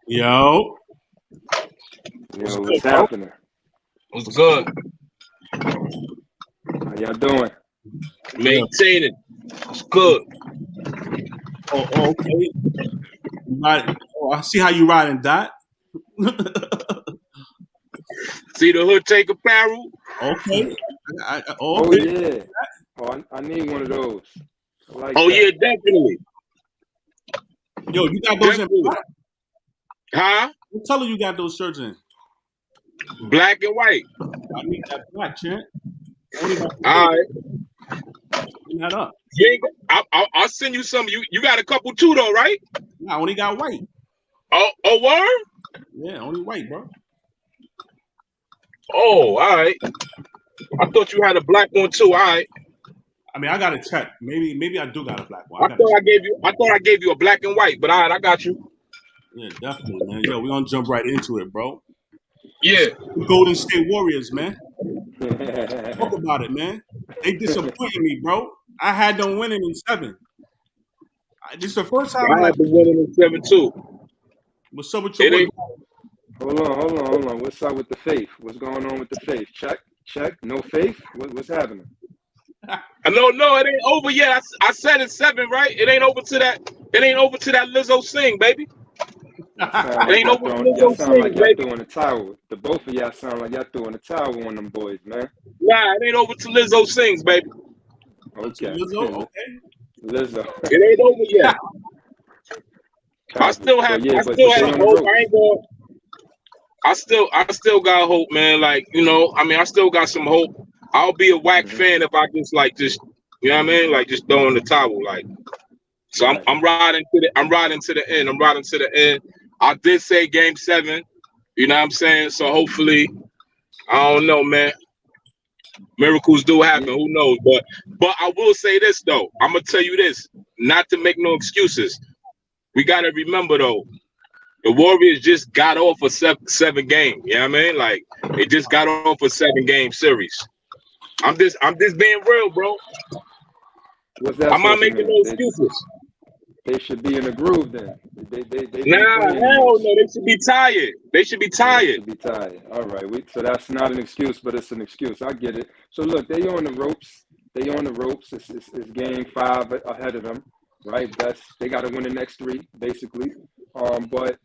Yo. Yo, what's happening? What's good? How y'all doing? Maintaining. What's good? Oh, okay. Right. Oh, I see how you riding that. See the hood take apparel? Okay. Oh yeah. Oh, I need one of those. I like that. Yeah, definitely. Yo, you got those Definitely. in black? Huh? What color you got those shirts in? Black and white. I need that black, champ. All right. That up. I'll send you some. You got a couple too, though, right? Nah, I only got white. Oh, word? Yeah, only white, bro. Oh, all right. I thought you had a black one too. All right. I mean, I gotta check. Maybe I do got a black one. I thought I gave you a black and white, but all right, I got you. Yeah, definitely, man. Yo, we're gonna jump right into it, bro. Yeah. Golden State Warriors, man. Talk about it, man. They disappointed me, bro. I had them winning in 7. This is the first time I had them winning in 7 too. What's up with your work? Hold on. What's up with the faith? What's going on with the faith? Check. No faith? What's happening? No, it ain't over yet. I said it's 7, right? It ain't over to that. It ain't over to that Lizzo sing, baby. It ain't over to Lizzo sing, like y'all throwing a towel. The both of y'all sound like y'all throwing a towel on them boys, man. Nah, it ain't over to Lizzo sings, baby. Okay. Lizzo. It ain't over yet. I still have hope. I still got hope, man. Like, you know, I mean, I still got some hope. I'll be a whack fan if I just you know what I mean? Like just throwing the towel, like. So I'm riding to the end. I did say game 7. You know what I'm saying? So hopefully, I don't know, man. Miracles do happen. Who knows? But I will say this though. I'm gonna tell you this, not to make no excuses. We gotta remember though, the Warriors just got off a 7 game. You know what I mean? Like they just got off a 7-game series. I'm just being real, bro. I'm not making no excuses. They should be in a groove then. Hell no. They should be tired. They should be tired. All right. So that's not an excuse, but it's an excuse. I get it. So look, they on the ropes. It's game 5 ahead of them, right? They got to win the next 3, basically. But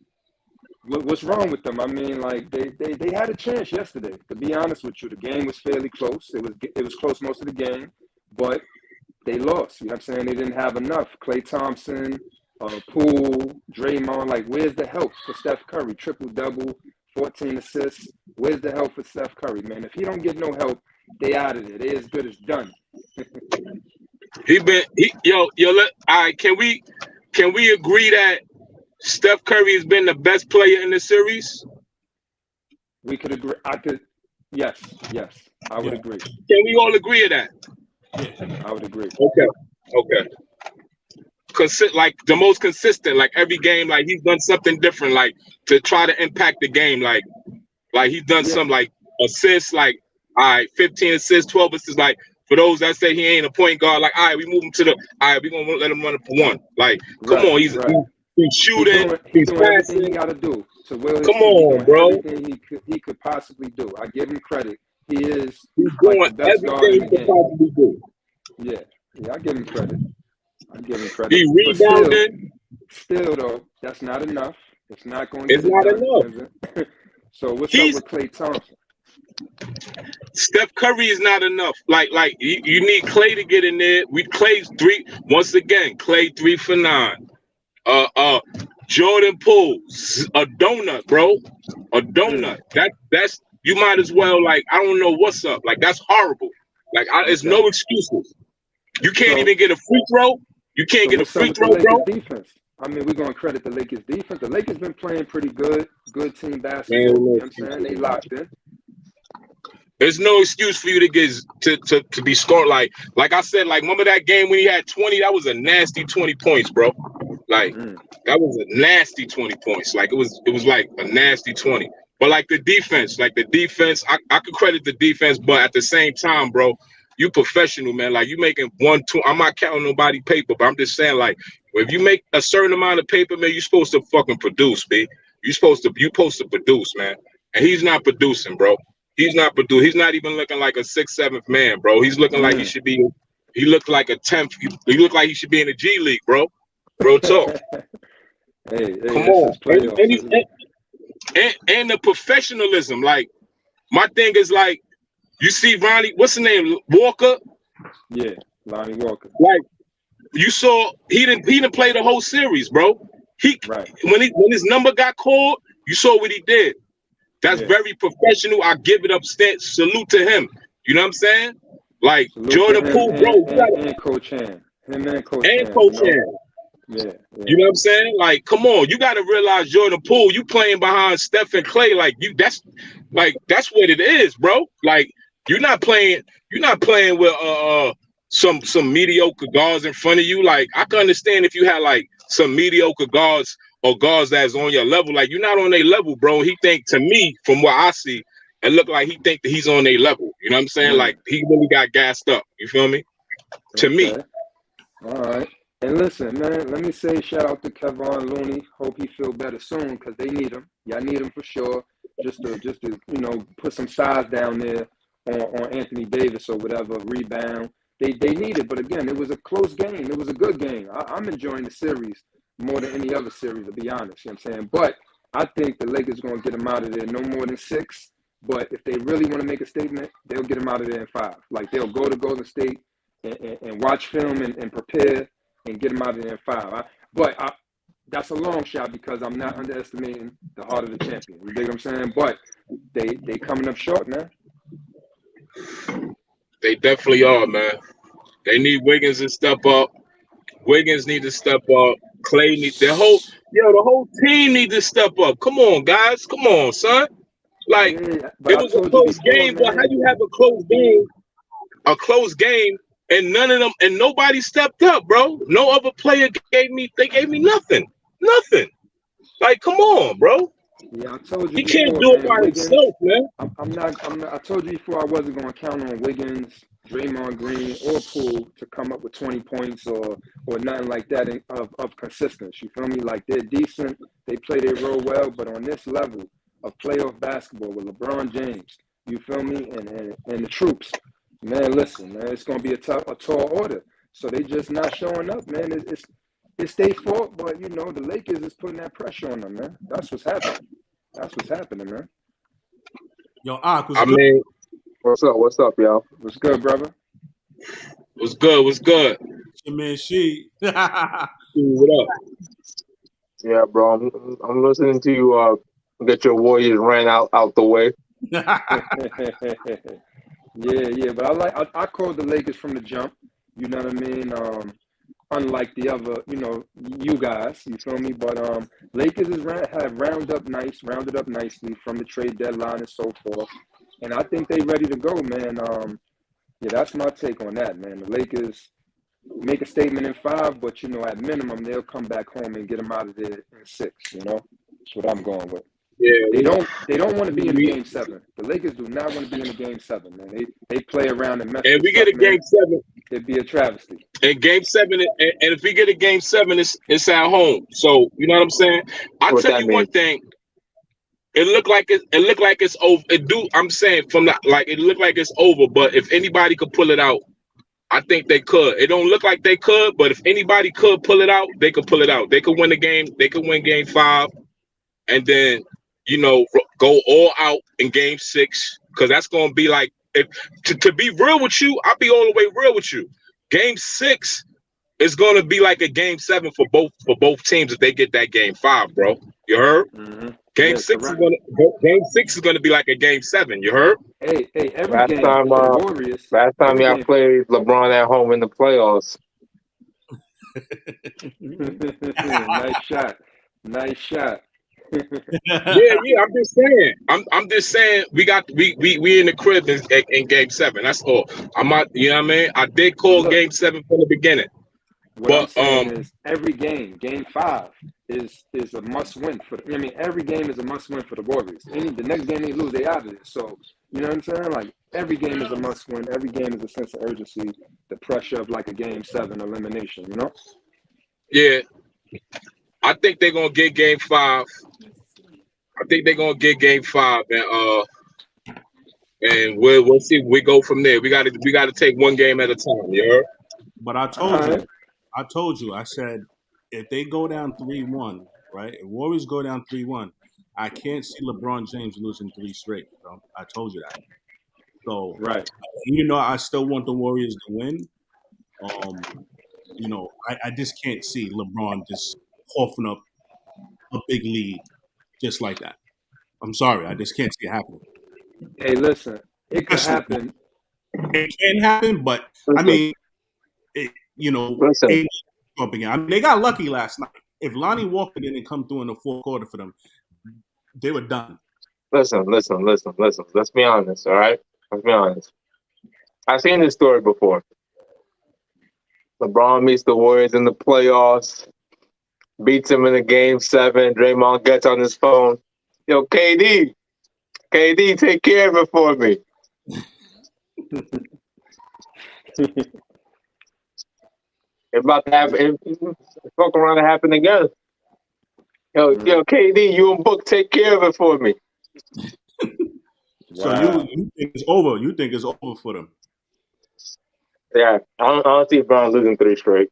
what's wrong with them? I mean, like they had a chance yesterday. To be honest with you, the game was fairly close. It was close most of the game, but they lost. You know what I'm saying? They didn't have enough. Klay Thompson, Poole, Draymond. Like, where's the help for Steph Curry? Triple-double, 14 assists. Where's the help for Steph Curry, man? If he don't get no help, they out of there. They as good as done. Can we agree that Steph Curry has been the best player in the series? We could agree. Yes. I would agree. Can we all agree to that? Yeah, I would agree. Okay. Like the most consistent, like every game, like he's done something different, like to try to impact the game, like he's done some like assists, like 15 assists, 12 assists. Like for those that say he ain't a point guard, like we move him to the we gonna let him run it for 1. Like come on, he's shooting, he's doing everything he got to do. So come on, bro. Everything he could possibly do. I give him credit. He's doing like the best guard in the game. Yeah, I give him credit. He rebounded. Still though, that's not enough. It's not going. It's not enough. So what's up with Klay Thompson? Steph Curry is not enough. Like you need Klay to get in there. Klay's 3 once again. Klay 3 for 9. Jordan Poole, a donut, bro. A donut. That's you might as well, like, I don't know what's up. Like, that's horrible. Like, it's no excuses. You can't even get a free throw. You can't get a free throw, bro. Defense? I mean, we're going to credit the Lakers defense. The Lakers been playing pretty good team basketball. You know what I'm saying? They locked in. There's no excuse for you to get to be scored. Like I said, like, remember that game when he had 20? That was a nasty 20 points, bro. Like, that was a nasty 20 points. Like, it was like a nasty 20. But like the defense, I could credit the defense, but at the same time, bro, you professional, man. Like, you making 1, 2. I'm not counting nobody paper, but I'm just saying, like, If you make a certain amount of paper, man, you're supposed to fucking produce, B. You supposed to produce, man. And he's not producing, bro. He's not producing. He's not even looking like a 6th, 7th man, bro. He's looking like he should be. He looked like a 10th. He looked like he should be in the G League, bro. Real talk. Hey, come on. And the professionalism. Like, my thing is like, you see Ronnie, what's his name? Walker? Yeah, Lonnie Walker. Like, you saw he didn't play the whole series, bro. When his number got called, you saw what he did. That's very professional. I give it up. Salute to him. You know what I'm saying? Like, salute Jordan Poole, bro. And Coach Hand. Him and Coach Hand. Yeah. You know what I'm saying? Like, come on. You got to realize Jordan Poole, you playing behind Steph and Clay. Like, that's what it is, bro. Like, you're not playing with some mediocre guards in front of you. Like, I can understand if you had like some mediocre guards or guards that's on your level. Like, you're not on their level, bro. He think, to me, from what I see, it look like he think that he's on their level. You know what I'm saying? Like, he really got gassed up. You feel me? To me. All right. And listen, man, let me say shout out to Kevon Looney. Hope he feel better soon, because they need him. Y'all need him for sure. Just to put some size down there on Anthony Davis or whatever, rebound. They need it, but again, it was a close game. It was a good game. I'm enjoying the series more than any other series, to be honest. You know what I'm saying? But I think the Lakers are going to get them out of there no more than 6. But if they really want to make a statement, they'll get them out of there in 5. Like, they'll go to Golden State and watch film and prepare and get them out of there in 5. That's a long shot, because I'm not underestimating the heart of the champion. You dig what I'm saying? But they coming up short, man. They definitely are, man. They need Wiggins to step up. Wiggins need to step up. Clay needs the whole team need to step up. Come on, guys. Come on, son. Like, it was a close game, but how you have a close game, and none of them, and nobody stepped up, bro. No other player gave me nothing. Nothing. Like, come on, bro. Yeah, I told you. He can't do it by himself, man. I'm not. I told you before, I wasn't going to count on Wiggins, Draymond Green, or Poole to come up with 20 points or nothing like that of consistency. You feel me? Like, they're decent. They play their role well, but on this level of playoff basketball with LeBron James, you feel me, and the troops, man. Listen, man, it's going to be a tall order. So they just not showing up, man. It's their fault, but, the Lakers is putting that pressure on them, man. That's what's happening, man. Yo, Ak, what's good? What's up, y'all? What's good, brother? What's good? Your man, She. What up? Yeah, bro. I'm listening to you get your Warriors ran out the way. Yeah, but I called the Lakers from the jump. You know what I mean? Unlike the other, you guys, you feel me? But Lakers have rounded up nicely from the trade deadline and so forth. And I think they ready to go, man. Yeah, that's my take on that, man. The Lakers make a statement in 5, but, at minimum, they'll come back home and get them out of there in 6, That's what I'm going with. Yeah, they don't want to be in Game 7. The Lakers do not want to be in a Game 7, man. They play around and mess. And we get a Game 7, it'd be a travesty. And Game 7, and if we get a Game 7, it's at home. So you know what I'm saying? I'll tell you one thing. It looked like it's over. I'm saying it looked like it's over. But if anybody could pull it out, I think they could. It don't look like they could, but if anybody could pull it out, they could pull it out. They could win the game. They could win Game 5, and then go all out in Game 6, because that's gonna be like, to be real with you, I'll be all the way real with you. Game 6 is gonna be like a Game 7 for both teams if they get that Game 5, bro. You heard? Mm-hmm. Game 6 is gonna be like a Game 7. You heard? Hey, every game for the Warriors. Last time y'all played LeBron at home in the playoffs. Nice shot. Yeah. I'm just saying. We in the crib in Game 7. That's all. I'm not. You know what I mean? I did call Game 7 from the beginning. What I'm saying is every game, Game 5 is a must win every game is a must win for the Warriors. The next game they lose, they out of it. So you know what I'm saying? Like, every game is a must win. Every game is a sense of urgency. The pressure of like a Game 7 elimination. Yeah, I think they're gonna get Game 5. I think they're gonna get Game 5, and we'll see. We go from there. We gotta take one game at a time. You heard? But I All told right. you, I said if they go down 3-1, right? If Warriors go down 3-1, I can't see LeBron James losing 3 straight. Bro. I told you that. So Right. even though I still want the Warriors to win, I just can't see LeBron just coughing up a big lead just like that. I'm sorry, I just can't see it happening. Hey, listen, it could Especially, happen. it can happen, but I Listen, mean, listen, AD jumping in. I mean, they got lucky last night. If Lonnie Walker didn't come through in the fourth quarter for them, they were done. listen. Let's be honest, all right? Let's be honest. I've seen this story before. LeBron meets the Warriors in the playoffs, beats him in a game 7. Draymond gets on his phone. Yo, KD, take care of it for me. It's about to happen. It's fuck around to happen again. Yo, KD, you and Book, take care of it for me. So Wow. you think it's over? You think it's over for them? Yeah, I don't see LeBron losing 3 straight.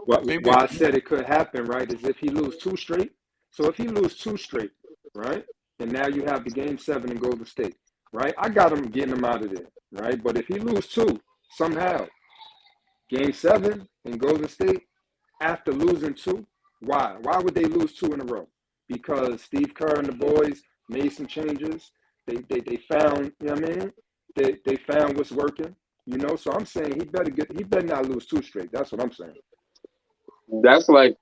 Why I said it could happen, right, is if he lose 2 straight. So if he lose 2 straight, right, and now you have the Game 7 in Golden State, right? I got him getting him out of there, right? But if he lose 2 somehow, Game 7 in Golden State, after losing 2, why? Why would they lose 2 in a row? Because Steve Kerr and the boys made some changes. They found, you know what I mean? They found what's working, you know. So I'm saying he better not lose 2 straight. That's what I'm saying. That's like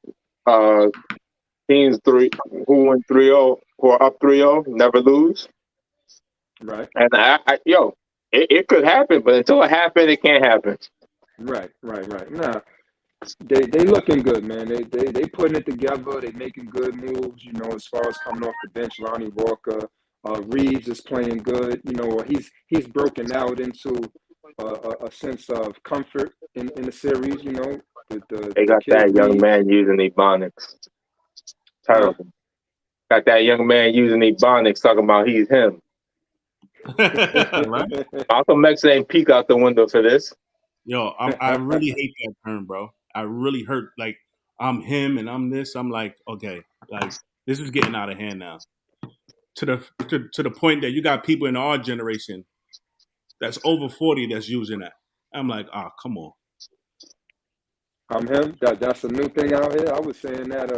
teams who win 3-0, who are up 3-0, never lose. Right. And it could happen, but until it happens, it can't happen. Right. Nah, they looking good, man. They putting it together. They making good moves, you know, as far as coming off the bench. Lonnie Walker, Reeves is playing good. You know, he's broken out into a sense of comfort in the series. You know, They got kid that young Reeves. man using Ebonics. Terrible. Got that young man using Ebonics talking about he's him. Right? Malcolm X ain't peek out the window for this. Yo, I really hate that term, bro. I really hurt. Like, I'm him and I'm this. I'm like, okay, like this is getting out of hand now. To the point that you got people in our generation that's over 40 that's using that. I'm like, come on. I'm him. That's a new thing out here. I was saying that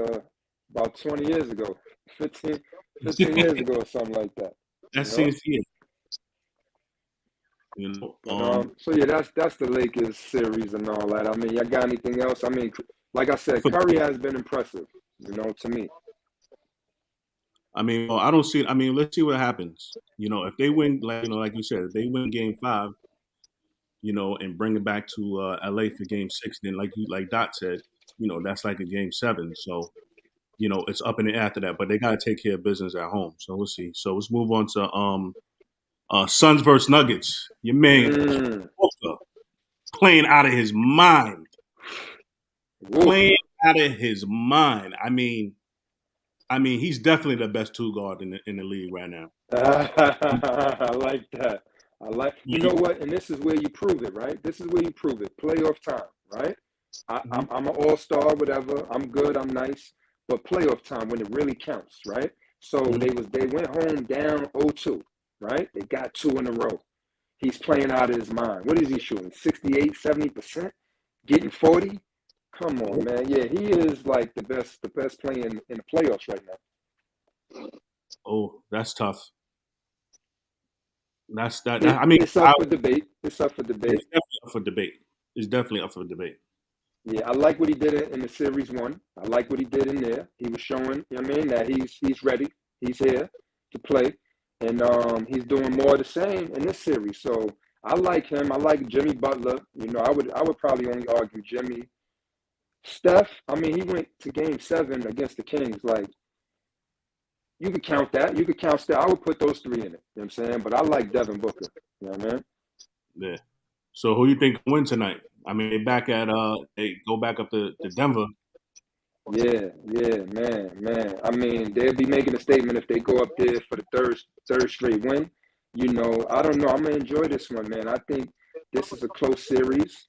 about 20 years ago, 15 years ago or something like that. That seems to you know. So yeah, that's the Lakers series and all that. I mean, y'all got anything else? I mean, like I said, Curry has been impressive, you know, to me. I mean, I don't see. I mean, let's see what happens. You know, if they win, like you said, if they win Game 5, you know, and bring it back to LA for Game 6, then like Dot said, you know, that's like a Game 7. So you know, it's up in the air after that. But they got to take care of business at home. So we'll see. So let's move on to Suns versus Nuggets. Your man playing out of his mind. Playing out of his mind. I mean, he's definitely the best 2 guard in the league right now. I like that. You know what? And this is where you prove it, right? This is where you prove it. Playoff time, right? I'm an all-star, whatever. I'm good. I'm nice. But playoff time when it really counts, right? So they went home down 0-2, right? They got 2 in a row. He's playing out of his mind. What is he shooting? 68, 70%? Getting 40? Come on, man. Yeah, he is like the best player in the playoffs right now. Oh, that's tough. That's that. I mean, it's up for debate. It's up for debate. It's definitely up for debate. It's definitely up for debate. Yeah, I like what he did in the series 1. I like what he did in there. He was showing, you know what I mean, that he's ready. He's here to play. And he's doing more of the same in this series. So I like him. I like Jimmy Butler. You know, I would probably only argue Jimmy. Steph, I mean, he went to Game 7 against the Kings. Like, you could count that. You could count Steph. I would put those 3 in it. You know what I'm saying? But I like Devin Booker. You know what I mean? Yeah. So who you think win tonight? I mean, they go back up to Denver. Yeah, man. I mean, they'll be making a statement if they go up there for the third straight win. You know, I don't know. I'm gonna enjoy this one, man. I think this is a close series.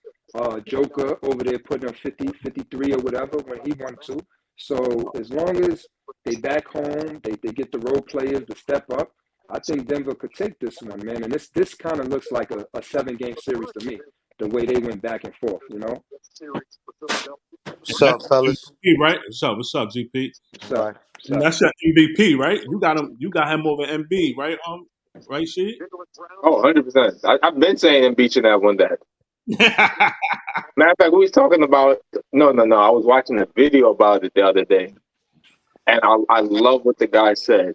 Joker over there putting up 50, 53 or whatever when he wanted to. So as long as they back home, they get the role players to step up. I think Denver could take this one, man. And this kind of looks like a 7-game series to me, the way they went back and forth, you know? What's up, fellas? MVP, right? What's up, GP? So, And that's your MVP, right? You got him over MB, right? Right, Sheed? Oh, 100%. I've been saying Embiid in that one day. Matter of fact, we was talking about no. I was watching a video about it the other day, and I love what the guy said.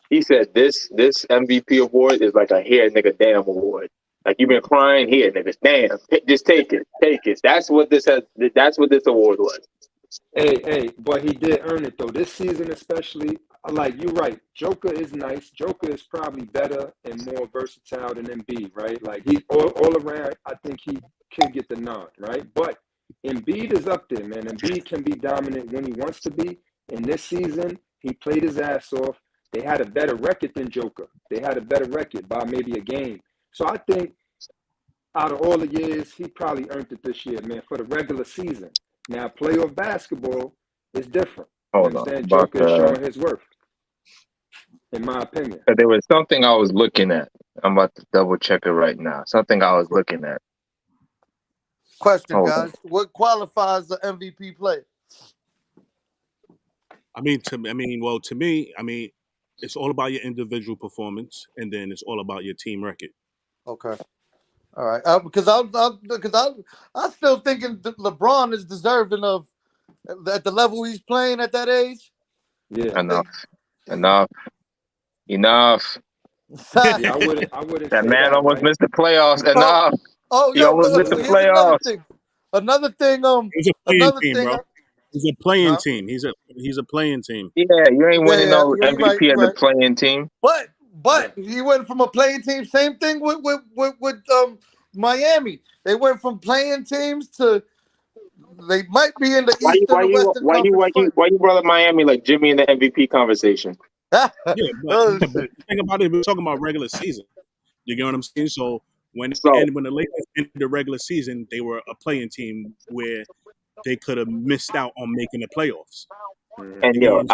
He said this MVP award is like a here nigga damn award. Like you've been crying here, nigga. Damn, just take it. That's what this award was. Hey, but he did earn it though. This season especially, like you're right. Joker is nice. Joker is probably better and more versatile than Embiid, right? Like he all around, I think he can get the nod, right? But Embiid is up there, man. Embiid can be dominant when he wants to be. And this season, he played his ass off. They had a better record than Joker. They had a better record by maybe a game. So I think out of all the years, he probably earned it this year, man, for the regular season. Now, playoff basketball is different. You understand? Joker is showing his worth, in my opinion. There was something I was looking at. I'm about to double check it right now. Something I was looking at. Question, guys. What qualifies the MVP player? To me, it's all about your individual performance, and then it's all about your team record. Okay. All right. Because I'm still thinking LeBron is deserving of at the level he's playing at that age. Yeah. Enough. Yeah, I wouldn't. That say man that, almost right? missed the playoffs. Enough. He almost missed the playoffs. Another thing. He's a playing team, bro. He's a playing team. He's a playing team. Yeah, you ain't winning no MVP as a playing team. But he went from a playing team. Same thing with Miami. They went from playing teams to they might be in the Eastern and Western Conference. Why you brought up Miami like Jimmy in the MVP conversation? Yeah, but think about it. We're talking about regular season. You get what I'm saying? So when the Lakers entered the regular season, they were a playing team where they could have missed out on making the playoffs. And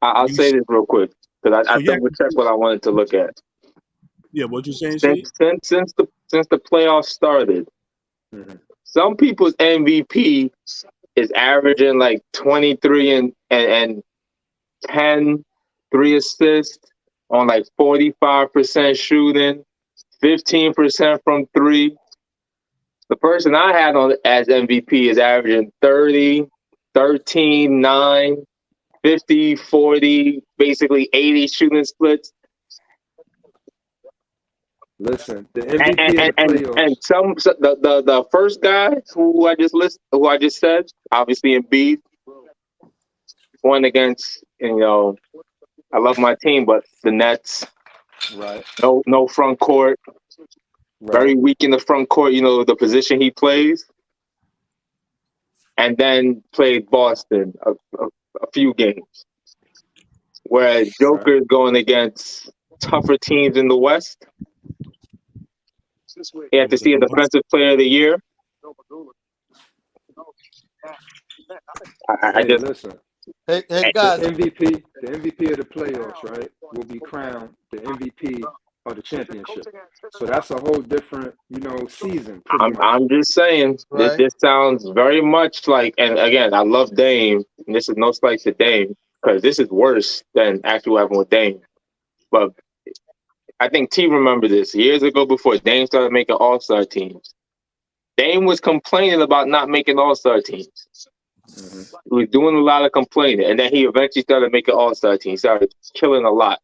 I'll say this real quick because I think we checked what I wanted to look at. Yeah, what you saying? Since the playoffs started, some people's MVP is averaging like 23 and 10, 3 assists on like 45% shooting, 15% from 3. The person I had on as MVP is averaging 30, 13, 9, 50, 40, basically 80 shooting splits. Listen, the MVP of the playoffs. And the first guy who I just said, obviously Embiid, won against, I love my team, but the Nets. Right. No front court. Right. Very weak in the front court, the position he plays. And then played Boston a few games. Whereas Joker is going against tougher teams in the West. He had to see a defensive player of the year. Listen. Hey guys. The MVP of the playoffs, right, will be crowned the MVP of the championship. So that's a whole different, season. I'm just saying, this sounds very much like, and again, I love Dame, and this is no slight to Dame, because this is worse than actually what happened with Dame. But I think T remember this. Years ago, before Dame started making all-star teams, Dame was complaining about not making all-star teams. He was doing a lot of complaining, and then he eventually started making all-star teams. He started killing a lot.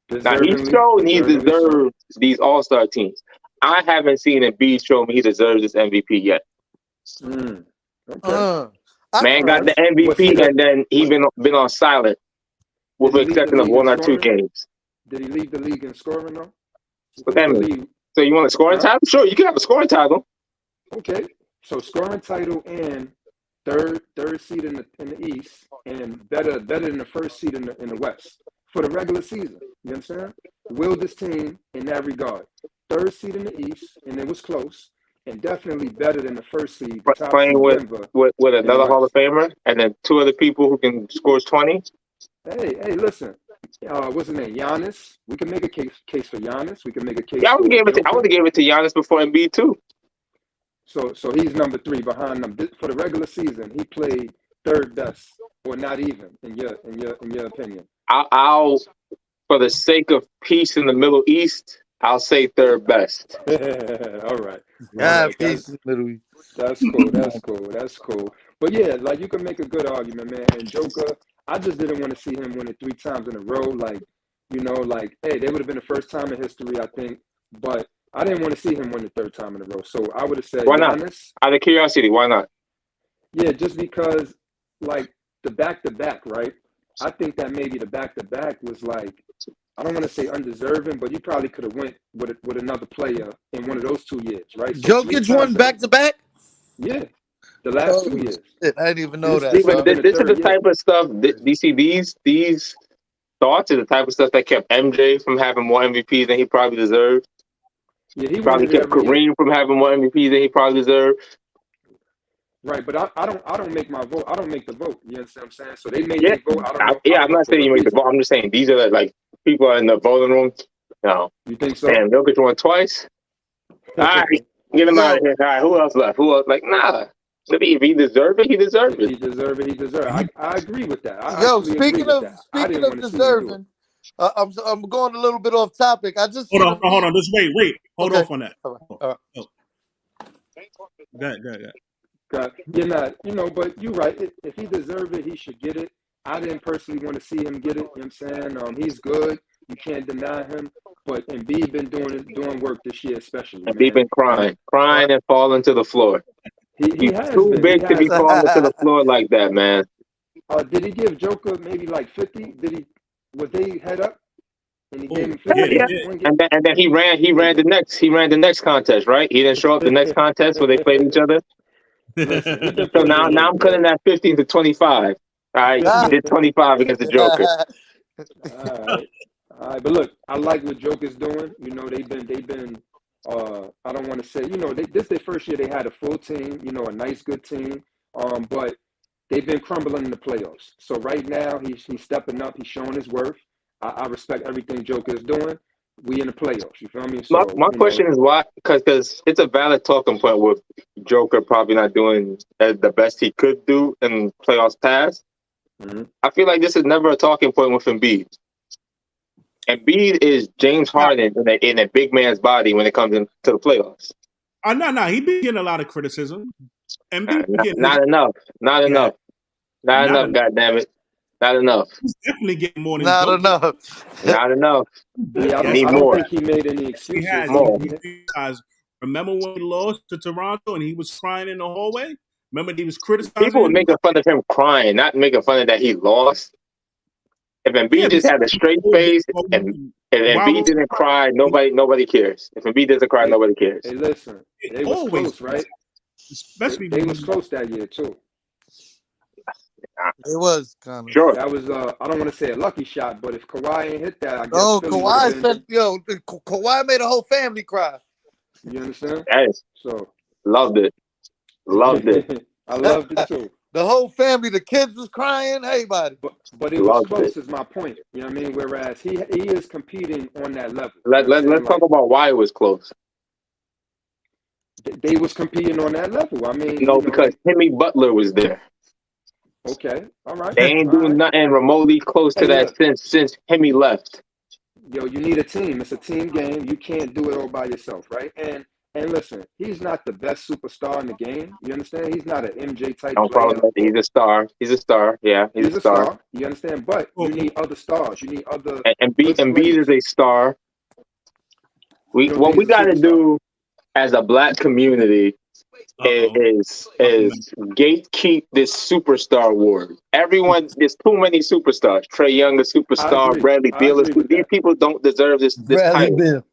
Now, he's shown he deserves these all-star teams. I haven't seen Embiid show me he deserves this MVP yet. Okay. Man got the MVP, and then he been on silent, with the exception of 1 or 2 games. Did he lead the league in scoring, though? What that mean? So you want a scoring title? Sure, you can have a scoring title. Okay. So scoring title and third seed in the East, and better than the first seed in the West for the regular season. You understand? Willed this team in that regard. Third seed in the East, and it was close, and definitely better than the first seed, the top Playing seed with Denver, with in the another Hall of West. Famer, and then two other people who can score 20. Hey, listen. What's his name? Giannis. We can make a case for Giannis. We can make a case Yeah, I for would have Joker. gave it to Giannis before Embiid too. So he's number 3 behind them. For the regular season, he played third best, or not even in your opinion. I'll for the sake of peace in the Middle East, I'll say third best. All right. Yeah, peace in the Middle East. That's cool. That's cool. But yeah, like you can make a good argument, man. And Joker, I just didn't want to see him win it 3 times in a row. Like, like, hey, they would have been the first time in history, I think. But I didn't want to see him win the 3rd time in a row. So I would have said Why not? Giannis. Out of curiosity, why not? Yeah, just because, like, the back-to-back, right? I think that maybe the back-to-back was like, I don't want to say undeserving, but you probably could have went with another player in one of those 2 years, right? So Jokic won back-to-back? Yeah, the last 2 years. Shit, I didn't even know that. This is the type of stuff. These thoughts are the type of stuff that kept MJ from having more MVPs than he probably deserved. Yeah, he probably kept Kareem from having more MVPs than he probably deserved. Right, but I don't make my vote. I don't make the vote. You understand what I'm saying? So they made their vote. I don't know. I'm not saying you make the vote. I'm just saying these are like people are in the voting room. No. You think so? Damn, Jokic won twice. All right, get him out of here. All right, who else left? Who else? Like, nah. Maybe if he deserved it, he deserved it. He deserved it. I agree with that. Speaking of deserving, I'm going a little bit off topic. I just hold on. Just wait. Hold off on that. All right. Oh. Go ahead. You're not, but you're right. If he deserved it, he should get it. I didn't personally want to see him get it. You know what I'm saying? He's good. You can't deny him. But Embiid been doing work this year, especially. Embiid been crying and falling to the floor. He has too been. big to be falling to the floor like that, man. Did he give Joker maybe like 50? Was they head up? And he gave him 50. Yeah. And then he ran the next contest, right? He didn't show up the next contest where they played each other. Listen, so now I'm cutting that 15 to 25. All right, he did 25 against the Joker. All right, but look, I like what Joker's doing. They've been. I don't want to say, this their first year they had a full team, a nice good team. But they've been crumbling in the playoffs. So right now he's stepping up. He's showing his worth. I respect everything Joker is doing. We in the playoffs. You feel me? So, my question is why? Because it's a valid talking point with Joker probably not doing the best he could do in playoffs past. Mm-hmm. I feel like this is never a talking point with Embiid. Embiid is James Harden in a big man's body when it comes into the playoffs. No. He been getting a lot of criticism. Not enough. Not enough. God damn it. Not enough. He's definitely getting more than Not enough. Not enough. Yeah, I don't think he made any excuses. Remember when he lost to Toronto and he was crying in the hallway? Remember he was criticizing people were making fun of him crying, not making fun of that he lost. If Embiid just had a straight face and Embiid didn't cry, nobody cares. If Embiid doesn't cry, nobody cares. Hey, listen, they was close, right? Especially they was close that year too. It was kind of sure. That was I don't want to say a lucky shot, but if Kawhi ain't hit that, I guess. Kawhi made a whole family cry. You understand? Yes. So loved it. I loved it too. The whole family, the kids was crying, everybody. But it was close, is my point. You know what I mean? Whereas he is competing on that level. Let's talk about why it was close. They was competing on that level. I mean, because Jimmy Butler was there. Okay, all right. They ain't doing nothing remotely close to that since Jimmy left. Yo, you need a team. It's a team game. You can't do it all by yourself, right? And listen, he's not the best superstar in the game. You understand? He's not an MJ type player. Problem. He's a star. Yeah, he's a star. You understand? But you need other stars. You need other. And Embiid is a star. What we got to do as a black community is gatekeep this superstar award. Everyone, there's too many superstars. Trae Young, a superstar. Bradley Beal. These people don't deserve this title.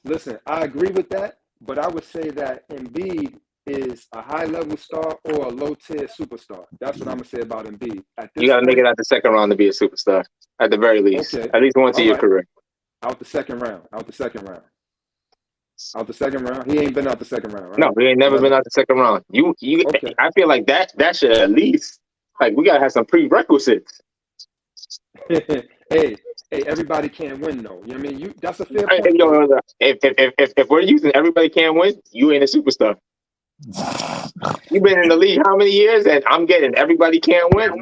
Listen, I agree with that, but I would say that Embiid is a high-level star or a low-tier superstar. That's what I'm gonna say about Embiid. At this You got to make point, it out the second round to be a superstar, at the very least. okay, At least once in your career. out the second round. Out the second round. Out the second round. He ain't been out the second round, right? No, he ain't never been out the second round. Okay. I feel like that should at least, like, we gotta have some prerequisites. hey, everybody can't win though. You know what I mean? That's a fair point. If we're using everybody can't win, you ain't a superstar. You've been in the league how many years? And I'm getting everybody can't win?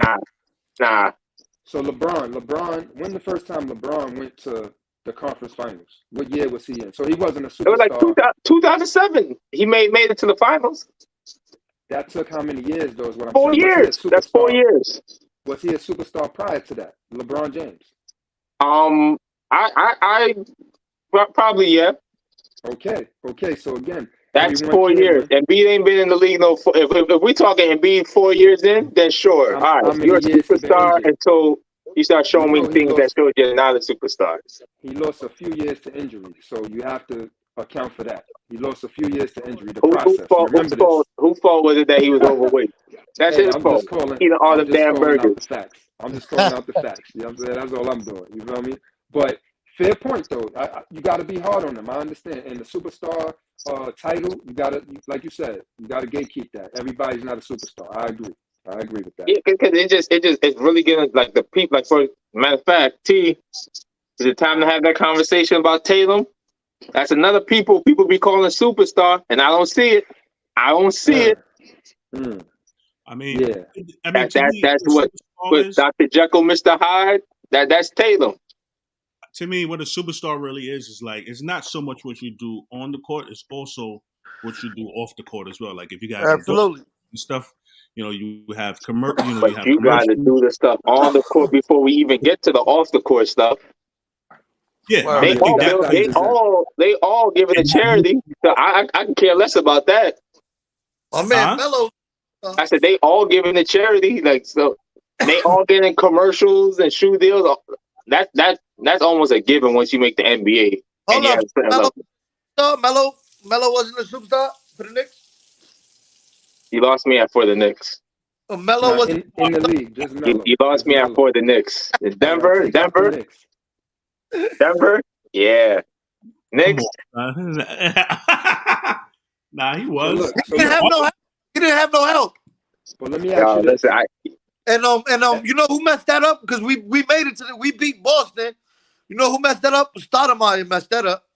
Nah. So LeBron, when the first time LeBron went to the conference finals? What year was he in? So he wasn't a superstar. It was like 2007. He made it to the finals. That took how many years though? Is what I'm 4 saying. years. That's 4 years. Was he a superstar prior to that? LeBron James. I probably, yeah. Okay. So again, that's 4 years. Embiid ain't been in the league no. If we talking Embiid 4 years in, then sure. All right, you're a superstar until you start showing me things that show you're not a superstar. He lost a few years to injury, so you have to account for that. He lost a few years to injury. Whose fault was it that he was overweight? That's his fault. Eating all the damn burgers. I'm just calling out the facts. You know what I'm saying? That's all I'm doing. You feel me? But fair point, though. You got to be hard on him. I understand. And the superstar title, you got to, like you said, you got to gatekeep that. Everybody's not a superstar. I agree with that. Yeah, because it's really getting like the people. Like, for matter of fact, T, is it time to have that conversation about Tatum? That's another people be calling superstar, and I don't see it. I mean, yeah. That's what with Dr. Jekyll, Mr. Hyde. That's Tatum. To me, what a superstar really is like, it's not so much what you do on the court, it's also what you do off the court as well. Like, if you got absolutely and stuff, you have commercial. You got to do the stuff on the court before we even get to the off the court stuff. Yeah, well, they all give it a charity. So I can care less about that. My man Melo. I said they all giving a charity, like, so they all getting commercials and shoe deals. That's almost a given once you make the NBA. Melo wasn't a superstar for the Knicks. You lost me for the Knicks. Melo was in the league. Just Melo. You lost me for the Knicks. Denver. Yeah. Knicks. Nah, he was. He didn't have no help. But let me ask you this. You know who messed that up? Because we made it we beat Boston. You know who messed that up? Stoudemire messed that up.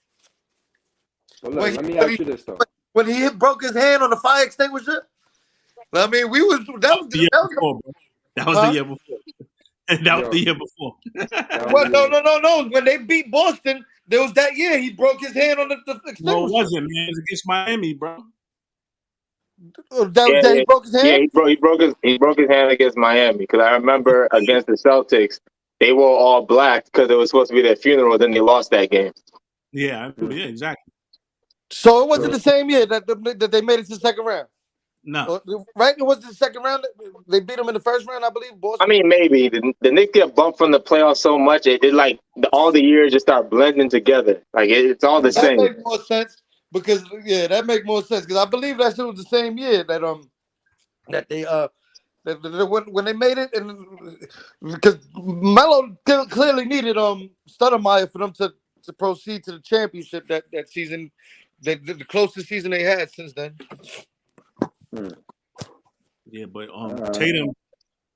Well, let me ask you this though. When he broke his hand on the fire extinguisher, I mean, that was the year before. That was the year before. That was the year before. Well, no. When they beat Boston, there was that year he broke his hand on the extinguisher. No, it wasn't, man. It was against Miami, bro. He broke his hand. Yeah, he broke his hand against Miami, because I remember against the Celtics, they were all black because it was supposed to be their funeral. Then they lost that game. Yeah, exactly. So it wasn't the same year that they made it to the second round. No, right? It was the second round. They beat them in the first round, I believe. Boston. I mean, maybe the Knicks get bumped from the playoffs so much, it like all the years just start blending together. Like, it's all the same. That makes more sense because that makes more sense because I believe that shit was the same year that they when they made it, and because Melo clearly needed Stoudemire for them to proceed to the championship that season, the closest season they had since then. Yeah, but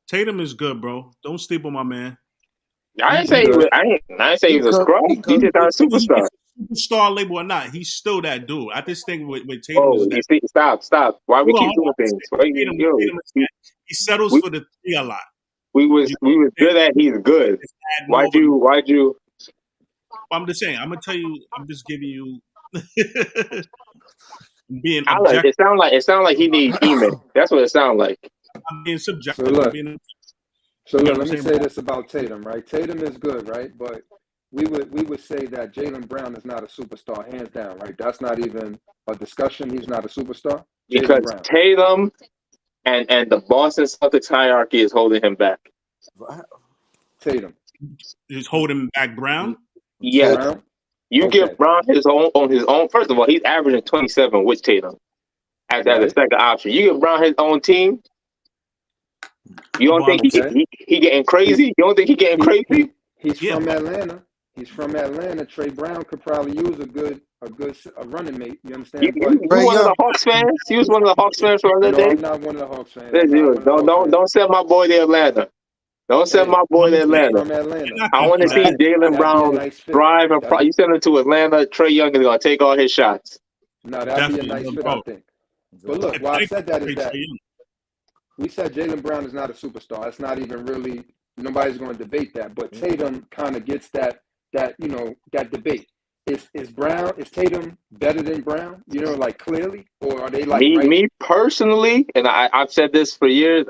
Tatum is good, bro. Don't sleep on my man. I didn't say he was a scrub. He's just not a superstar. Superstar label or not, he's still that dude. I just think with Tatum is that. Stop. Why we keep doing things? He settles for the three a lot. We was good at he's good. Why'd you? I'm just saying. I'm gonna tell you. I'm just giving you. Being objective. It sound like he needs email. That's what it sounds like. I'm being subjective. So look, let me say this about Tatum, right? Tatum is good, right? But we would say that Jaylen Brown is not a superstar, hands down, right? That's not even a discussion. He's not a superstar. Because Tatum and the Boston Celtics hierarchy is holding him back. Tatum is holding back Brown. Yes. Brown? You give Brown his own. First of all, he's averaging 27 with Tatum. as a second option. You give Brown his own team. You don't think he getting crazy? You don't think he getting crazy? He's from Atlanta. He's from Atlanta. Trey Brown could probably use a running mate. You understand? You one of the Hawks fans? He was one of the Hawks fans for the other day. I'm not one of the Hawks fans. Don't send my boy to Atlanta. Don't send my boy to Atlanta. I want to see Jaylen Brown drive. You send him to Atlanta. Trey Young is gonna take all his shots. No, that'd be a nice fit, I think. But look, why I said that is that we said Jaylen Brown is not a superstar. That's not even really, nobody's going to debate that. But Tatum kind of gets that debate. Is Tatum better than Brown? Like clearly, or are they like me personally? And I've said this for years.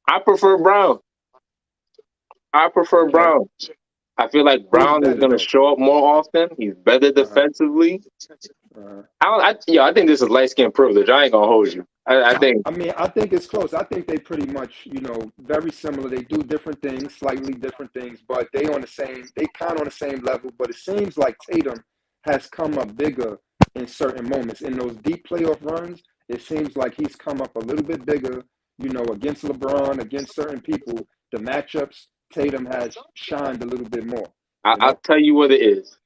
I prefer Brown. I feel like Brown is going to show up more often. He's better defensively. I think this is light skin privilege. I ain't gonna hold you. I think it's close. I think they pretty much, very similar. They do different things, slightly different things, but they kind of on the same level. But it seems like Tatum has come up bigger in certain moments. In those deep playoff runs, it seems like he's come up a little bit bigger, against LeBron, against certain people. The matchups, Tatum has shined a little bit more. I'll tell you what it is.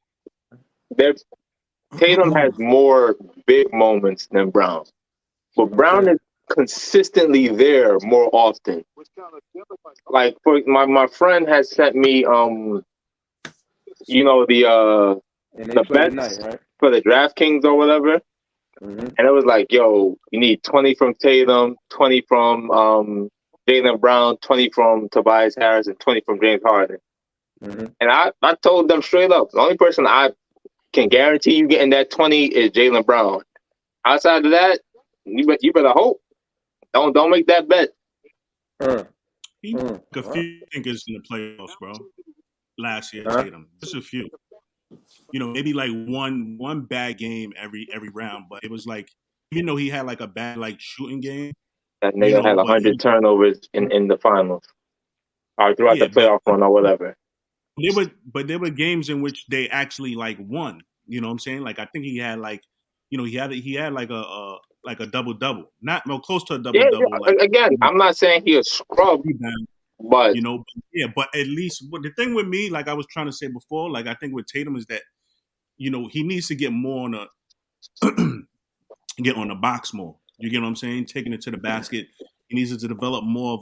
Tatum has more big moments than Brown. But Brown is consistently there more often. Like for my friend has sent me the bets for the DraftKings or whatever. And it was like, yo, you need 20 from Tatum, 20 from Jaylen Brown, 20 from Tobias Harris, and 20 from James Harden. And I told them straight up, the only person I can guarantee you getting that 20 is Jaylen Brown. Outside of that, you better hope. Don't make that bet. He took a few thinkers in the playoffs, bro. Last year, Tatum. Just a few. Maybe like one bad game every round, but it was like, even though he had like a bad shooting game. That nigga had 100 turnovers in the finals. Or throughout the playoff run or whatever. There were games in which they actually won. You know what I'm saying? Like I think he had he had like a double-double. Not close to a double-double. Again, I'm not saying he a scrub, but but at least the thing with me, like I was trying to say before, like I think with Tatum is that he needs to get more on get on the box more. You get what I'm saying? Taking it to the basket. He needs to develop more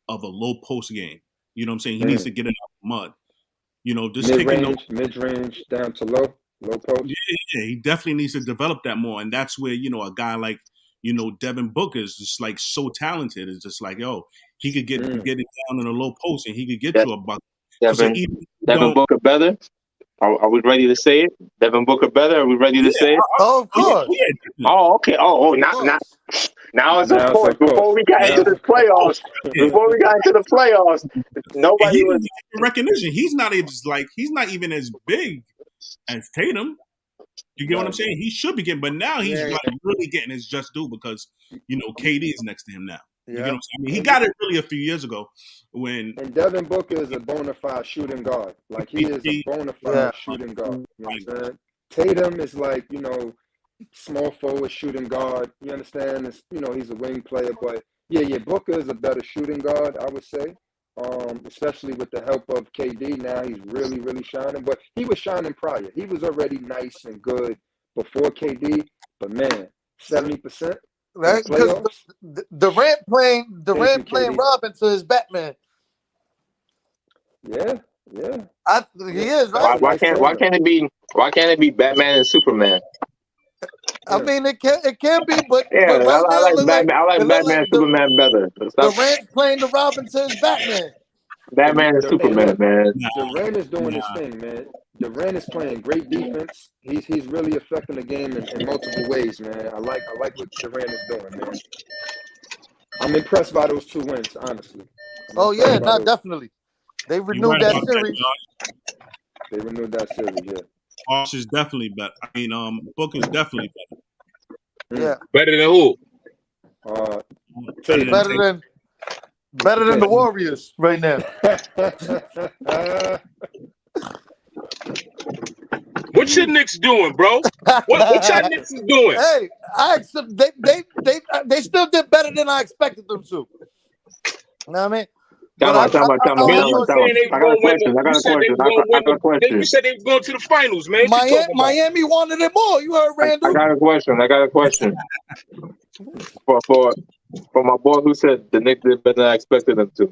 of a low post game. You know what I'm saying? He needs to get it out of the mud. Just mid-range down to low post. Yeah, he definitely needs to develop that more. And that's where, a guy like, Devin Booker is just so talented. It's just like, yo, he could get it down in a low post and he could get you a bucket. Devin Booker better? Are we ready to say it? Devin Booker better? Are we ready to say it? Oh, of course. Oh, okay. Now it's of course. Before we got into the playoffs, nobody was recognition. He's not even as big as Tatum. You get what I'm saying? He should be getting, but now he's really getting his just due because KD is next to him now. You get what I'm saying? I mean, he got it really a few years ago when. And Devin Booker is a bona fide shooting guard. Like he is a bona fide shooting guard. You understand? Tatum is like small forward shooting guard. You understand? It's, he's a wing player, but Booker is a better shooting guard, I would say. Especially with the help of KD, now he's really, really shining. But he was shining prior. He was already nice and good before KD. But man, 70%. Right? Because Durant playing Robin to his Batman. Yeah. He is, right? Why can't it be Batman and Superman? I mean, it can be, but I like Batman and Superman better. Durant's playing the Robin to his Batman. Batman and Superman, man. Durant is doing his thing, man. Durant is playing great defense. He's really affecting the game in multiple ways, man. I like what Durant is doing, man. I'm impressed by those 2 wins, honestly. Definitely. They renewed that series. Yeah. Bosh is definitely better. I mean, Book is definitely better. Yeah. Better than who? Better than the Warriors right now. What your Knicks doing, bro? What y'all Knicks is doing? Hey, They still did better than I expected them to. You know what I mean? Time out. Man, you saying they I was got a going to win? question. You said they was going to win. You said they was going to the finals, man. What you talking about? Miami wanted it more. You heard Randall? I got a question. For my boy who said the Knicks did better than I expected them to.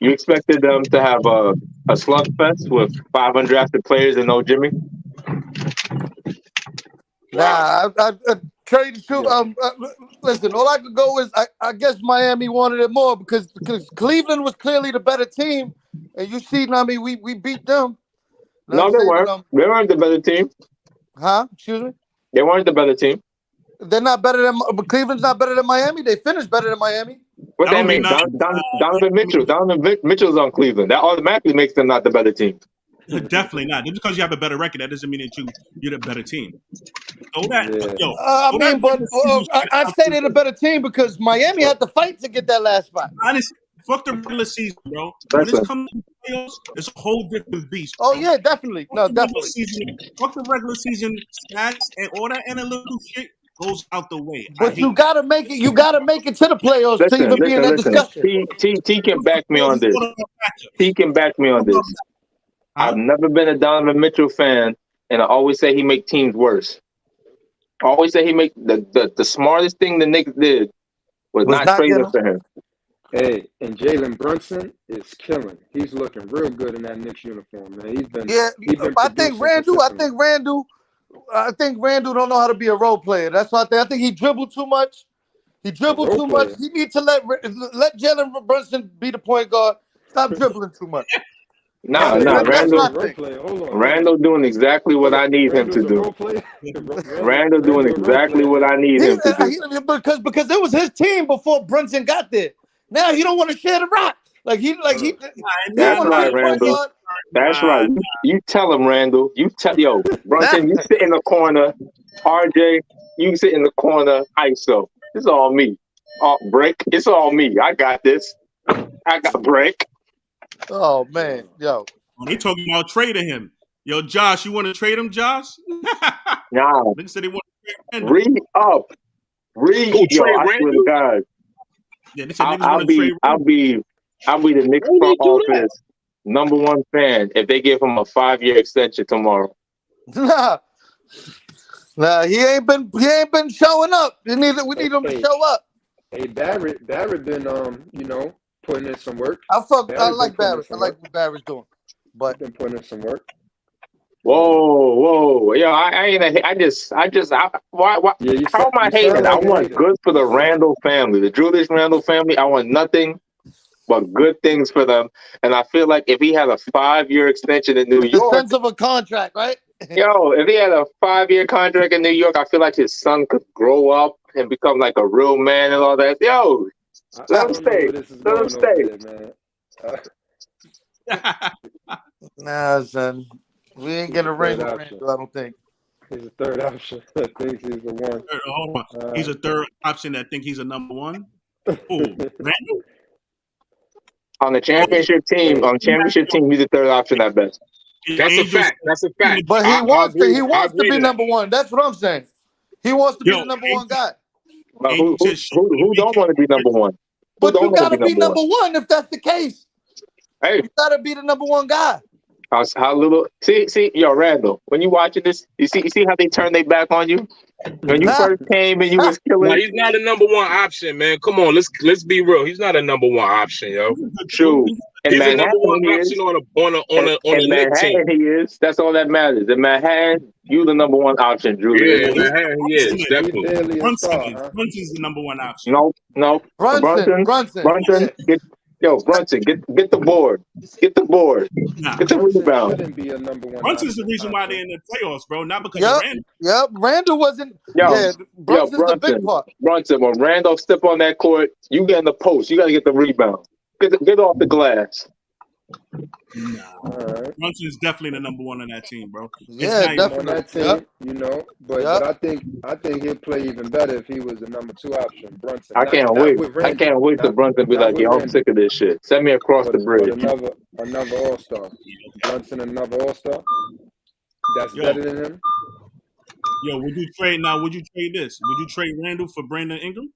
You expected them to have a slugfest with 500 active players and no Jimmy? Nah, I trade to listen, all I could go is I guess Miami wanted it more because Cleveland was clearly the better team, and you see, I mean, we beat them. No, they weren't. They weren't the better team. Huh? Excuse me? They weren't the better team. They're not better than Cleveland's not better than Miami. They finished better than Miami. What that mean? Donovan Mitchell. Donovan Mitchell's on Cleveland. That automatically makes them not the better team. Definitely not. Just because you have a better record, that doesn't mean that you're the better team. So that, I say they're the better team because Miami had to fight to get that last spot. Honestly, fuck the regular season, bro. When it comes to the playoffs, it's a whole different beast. Bro. Oh yeah, definitely. No, definitely. Fuck the regular season stats and all that analytical shit goes out the way. But you gotta make it. You gotta make it to the playoffs to even be in that discussion. T can back me on this. T can back me on this. I've never been a Donovan Mitchell fan, and I always say he make teams worse. I always say he make the smartest thing the Knicks did was not trading for him. Hey, and Jalen Brunson is killing. He's looking real good in that Knicks uniform, man. He's been I think Randall don't know how to be a role player. That's why I think he dribbled too much. He dribbled too much. He needs to let Jalen Brunson be the point guard. Stop dribbling too much. Nah, Randall doing exactly what I need him to do. Randall doing exactly what I need him to do. Because it was his team before Brunson got there. Now he don't want to share the rock. That's right, Randall. That's right. You tell him, Randall. Brunson, you sit in the corner. RJ, you sit in the corner. ISO. It's all me. Break. It's all me. I got this. I got break. Oh man, yo. They talking about trading him. Yo, Josh, you want to trade him, Josh? Nah. They said they want to trade him. Re-up. I swear to God. Yeah, they said I'll be the Knicks front office #1 fan if they give him a 5-year extension tomorrow. Nah, he ain't been showing up. We need him to show up. Hey, Barrett been putting in some work. I like Barrett. I like what Barrett's doing, but been putting in some work. Whoa! Yo, why? Yeah, how am I hating? I want good for the Randall family, the Julius Randall family. I want nothing but good things for them, and I feel like if he had a 5-year extension in New York, the sense of a contract, right? Yo, if he had a 5-year contract in New York, I feel like his son could grow up and become like a real man and all that. Yo. Let him stay. Nah, son. We ain't getting a ring with Randall, I don't think. He's a third option. I think he's the one. Hold on. He's a third option that think he's a #1. Oh, Randall? On the championship team, he's the third option at best. That's a fact. But he wants to be #1. That's what I'm saying. He wants to be the #1 guy. Who don't want to be #1? But you gotta be #1 if that's the case. Hey, you gotta be the #1 guy. How little? See, yo, Randall. When you watching this, you see how they turn their back on you. When you first came and you was killing. Nah, he's not a #1 option, man. Come on, let's be real. He's not a #1 option, yo. True. He's a #1 option on a Knicks team. He is. That's all that matters. In Manhattan, you the #1 option, Drew. Yeah, in Manhattan, he is definitely. Brunson's the #1 option. No. Brunson. Yeah. Brunson, get the board. Get the board. Get the rebound. Brunson's the reason why they're in the playoffs, bro. Not because of Randall. Yep, Randall wasn't. Brunson's the big part. Brunson, when Randall step on that court, you get in the post. You got to get the rebound. Get off the glass. Nah. Brunson's definitely the #1 on that team, bro. Yeah, definitely. On that team, but I think he'll play even better if he was the #2 option. Brunson. I can't wait to Brunson be like, yo, I'm sick of this shit. Send me across the bridge. Another All-Star. Brunson, another All-Star. That's better than him. Yo, would you trade now? Would you trade this? Would you trade Randall for Brandon Ingram?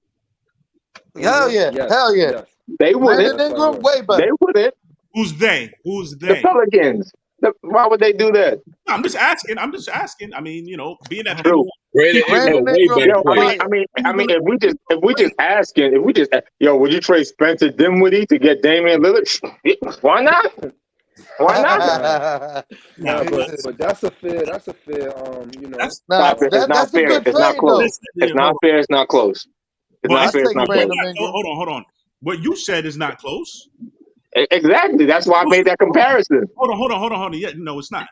Hell yeah. Yes, Hell yeah. yes. They wouldn't. Brandon Ingram, way They better. wouldn't. Who's they? Who's The they? Pelicans. Why would they do that? No, I'm just asking. I'm just asking. I mean, being that True. people, Brandon Ingram a way better Yo, player. I mean, if we just asking, yo, would you trade Spencer Dinwiddie to get Damian Lillard? Why not? Why not? Nah, but that's a fair. that's Stop it. It's not that's a fair. good It's not trade, close. though. It's not fair. It's not close. It's Well, not fair. It's not close. Brandon Ingram. hold on. What you said is not close. Exactly. That's why I made that comparison. Hold on. Yeah, no, it's not.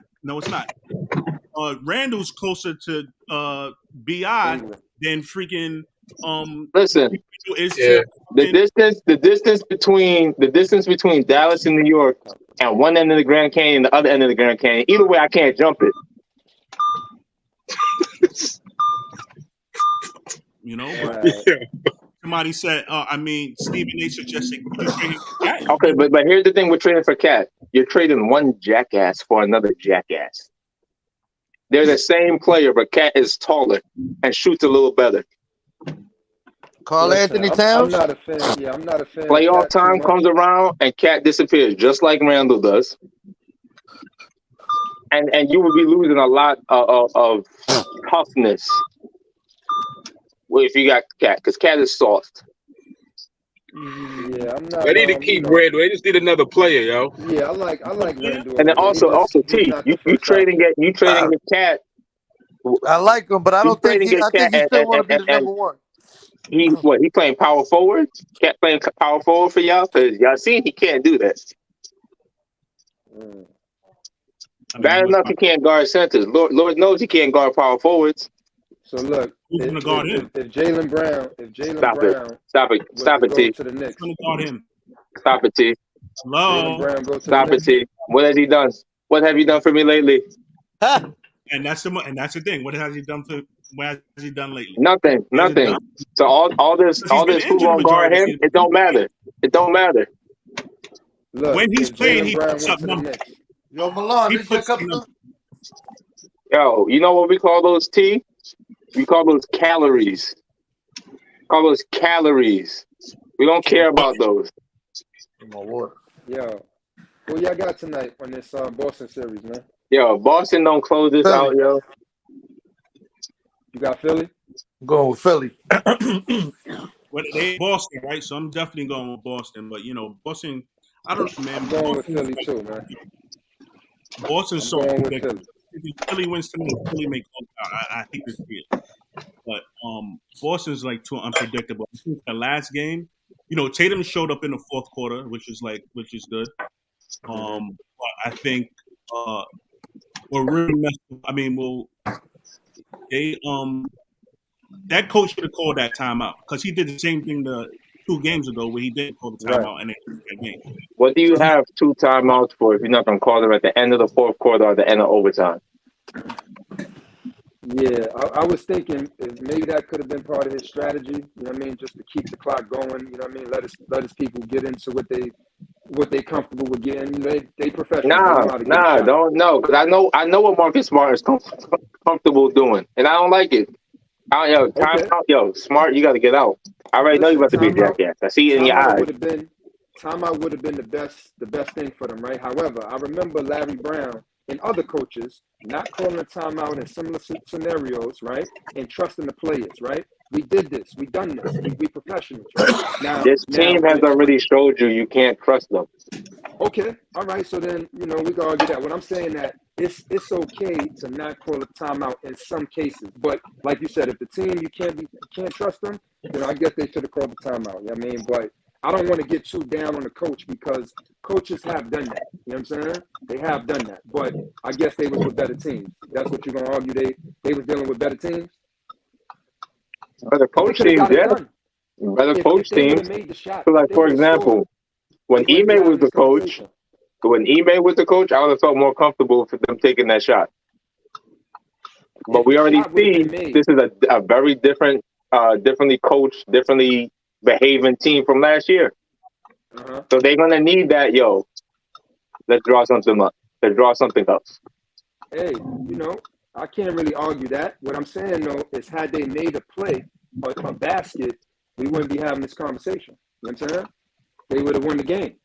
Randall's closer to BI than freaking Listen, is the distance between Dallas and New York and one end of the Grand Canyon and the other end of the Grand Canyon. Either way, I can't jump it. Somebody said, Stephen A suggested you trade him for Cat. Okay, but here's the thing with trading for Cat. You're trading one jackass for another jackass. They're the same player, but Cat is taller and shoots a little better. Carl Anthony Towns? I'm not a fan. Yeah, I'm not a fan. Playoff time comes around and Cat disappears, just like Randall does. And you would be losing a lot of toughness if you got Cat, because Cat is soft. Yeah, I'm not. They need to keep Randall. They just need another player, yo. Yeah, I like Randall. And then also T, you trading get Cat. I like him, but I don't think he still want to be the number one. He playing power forward? Cat playing power forward for y'all? Because y'all seen he can't do that. Bad enough he can't guard centers. Lord knows he can't guard power forwards. So look, who's gonna guard him? If Jaylen Brown, Stop it, T. To the Knicks. Who's gonna guard him? Stop it, T. Hello. Stop it, T. What has he done? What have you done for me lately? And that's the thing. What has he done lately? Nothing. So all this who gonna guard him? It don't matter. Look, when he's playing, he puts up numbers. Yo, Milan, this your cup of... Yo, you know what we call those, T? We call those calories. We don't care about those. My water. Yo, who y'all got tonight on this Boston series, man? Yo, Boston don't close this out, yo. You got Philly? I'm going with Philly. Well, they Boston, right? So I'm definitely going with Boston. But Boston, I don't know, man. I'm going with Philly too, man. Boston's so ridiculous. If Philly wins tonight, Philly may close out. I hate to see it. But Boston's like too unpredictable. I think the last game, Tatum showed up in the fourth quarter, which is good. But I think what really messed up, that coach should have called that timeout because he did the same thing 2 games ago where he didn't call the timeout and they won that game. What do you have 2 timeouts for if you're not going to call them at the end of the fourth quarter or the end of overtime? Yeah, I was thinking maybe that could have been part of his strategy. You know what I mean? Just to keep the clock going. You know what I mean? Let his people get into what they comfortable with getting. They professional. Don't know because I know what Marcus Smart is comfortable doing, and I don't like it. Smart, you got to get out. I already know you about to be a jackass. I see it in your eyes. Timeout would have been the best thing for them, right? However, I remember Larry Brown and other coaches not calling a timeout in similar scenarios, right? And trusting the players, right? We did this. We done this. We professionals, right? This team has already showed you can't trust them. Okay, all right. So then, we can argue that. What I'm saying that it's okay to not call a timeout in some cases, but like you said, if the team you can't trust them, then I guess they should have called the timeout. You know what I mean? But I don't want to get too down on the coach because coaches have done that. You know what I'm saying? They have done that. But I guess they was with better teams. That's what you're going to argue. They was dealing with better teams? Better coach teams, yeah. Better coach teams. So, like, for example, when Ime was the coach, I would have felt more comfortable for them taking that shot. But we already see this is a very different, differently coached, differently behaving team from last year. So they're gonna need that. Let's draw something up. Let's draw something else. Hey, I can't really argue that. What I'm saying though is, had they made a play, a basket, we wouldn't be having this conversation. You know what I'm saying? They would have won the game.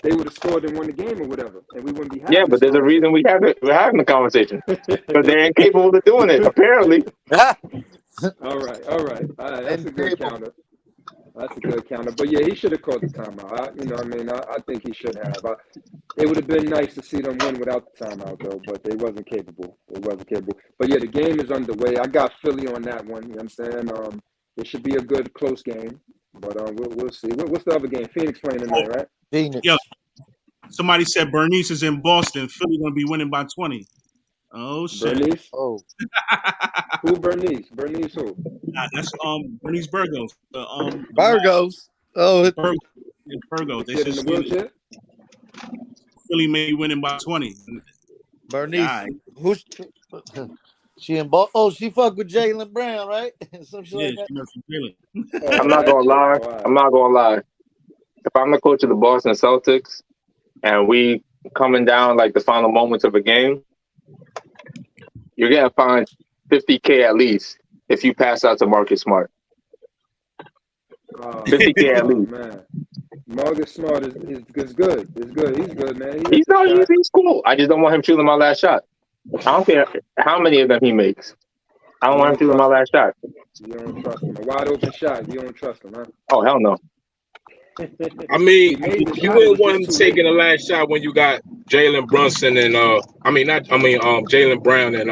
They would have scored and won the game or whatever, and we wouldn't be having. Yeah, but there's a reason we're having the conversation because they're incapable of doing it. Apparently. All right. That's a good counter. That's a good counter. But yeah, he should have called the timeout. You know what I mean? I think he should have. It would have been nice to see them win without the timeout, though, but they wasn't capable. But yeah, the game is underway. I got Philly on that one. You know what I'm saying? It should be a good, close game, but we'll see. What's the other game? Phoenix playing tonight, right? Phoenix. Yo, somebody said Bernice is in Boston. Philly going to be winning by 20. Oh, shit. Bernice? Oh. Who Bernice? Bernice who? That's Bernice Burgos. Burgos. Oh, Burgos. They Kid in the wheelchair? Philly may be winning by 20. Bernice. Right. Who's she in Boston? Oh, she fuck with Jaylen Brown, right? Some shit like that. I'm not gonna lie. If I'm the coach of the Boston Celtics and we coming down like the final moments of a game, you're gonna find $50K at least if you pass out to Marcus Smart. $50K at least. Man. Marcus Smart is good. He's good, man. He's cool. I just don't want him shooting my last shot. I don't care how many of them he makes. I don't want him shooting my last shot. You don't trust him. A wide open shot. You don't trust him, huh? Oh, hell no. I mean, you wouldn't want him taking the last shot when you got Jalen Brunson and Jalen Brown and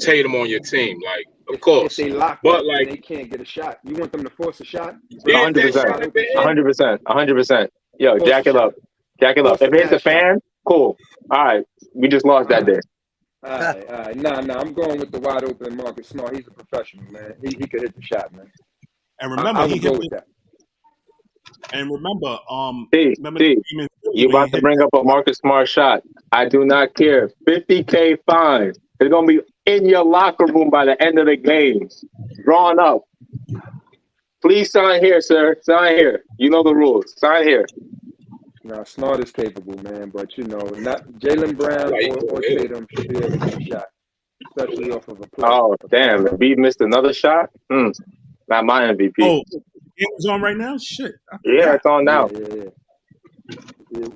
Tatum on your team. Like, of course. If they lock but up, like they can't get a shot. You want them to force a shot? 100%. Yo, Force jack it up. If it hits the fan, cool. All right, we just lost that day. All right. Nah. I'm going with the wide open Marcus Smart. He's a professional, man. He could hit the shot, man. And remember, I would go with that. And remember, you about to bring up a Marcus Smart shot. I do not care. $50K fine. It's gonna be in your locker room by the end of the game. Drawn up. Please sign here, sir. Sign here. You know the rules. Sign here. No, Smart is capable, man, but not Jaylen Brown or Tatum should be able to get a shot, especially off of a play. Oh, damn. Embiid missed another shot? Not my MVP. Oh, it was on right now? Shit. Yeah, it's on now. Yeah.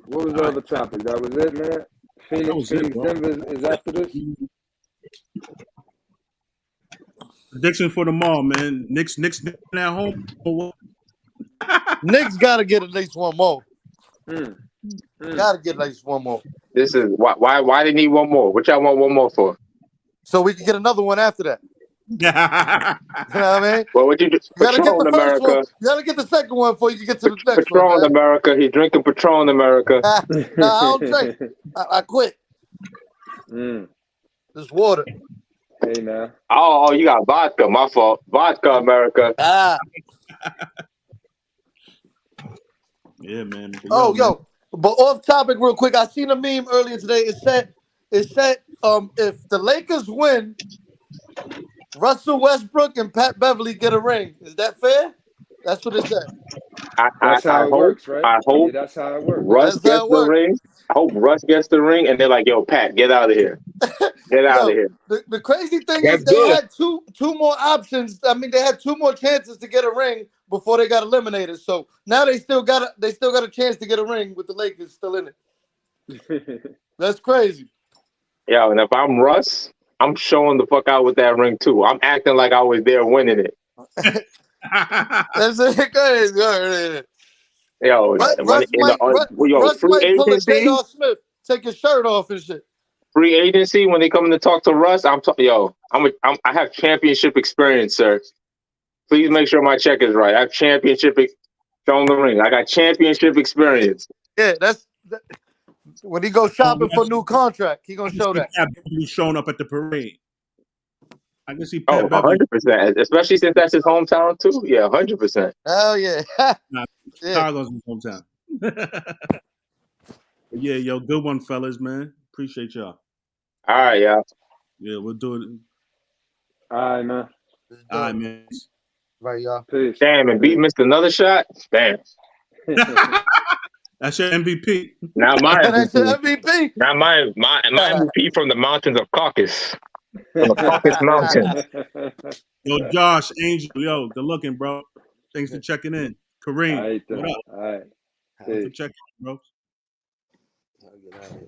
What was the other topic? That was it, man? Phoenix Denver is after this? Prediction for tomorrow, man. Knicks at home. Knicks got to get at least one more. Got to get at least one more. This is why they need one more. What y'all want one more for? So we can get another one after that. You know what I mean? Well, what you do? You gotta get the Patron first America. one. You gotta get the second one before you get to the next Patron one. America. He's drinking Patron America. No, I don't drink. I quit. This water. Hey, now. Oh, you got vodka. My fault. Vodka America. Yeah, man. Yo. But off topic real quick. I seen a meme earlier today. It said if the Lakers win, Russell Westbrook and Pat Beverly get a ring. Is that fair? That's what it said. That's how it works, right? I hope that's how it works. Russ gets the ring. I hope Russ gets the ring, and they're like, "Yo, Pat, get out of here. Get out of here." The crazy thing is they had two more options. I mean, they had two more chances to get a ring before they got eliminated. So now they still got a chance to get a ring with the Lakers still in it. That's crazy. Yeah, and if I'm Russ, I'm showing the fuck out with that ring too. I'm acting like I was there winning it. That's crazy. Yo, Russ might pull a J.R. Smith, take his shirt off and shit. Free agency, when they come to talk to Russ, I have championship experience, sir. Please make sure my check is right. I have championship. Show him the ring. I got championship experience. Yeah, when he goes shopping for a new contract, he gonna show that. He's showing up at the parade. I can see. 100%. Especially since that's his hometown too. Yeah, 100%. Hell yeah. Chicago's his hometown. Yeah, yo, good one, fellas, man. Appreciate y'all. All right, y'all. Yeah, we'll do it. All right, man. All right, man. Right, y'all. Peace. Damn, and Embiid missed another shot. Damn. That's your MVP. Not my That's your MVP. MVP. Not my MVP from the mountains of Caucasus. From the Caucasus Mountains. Yo, Josh, Angel, yo, good looking, bro. Thanks for checking in. Kareem, All right, what up? all right. Thanks for checking in, bro. I'll get out of here.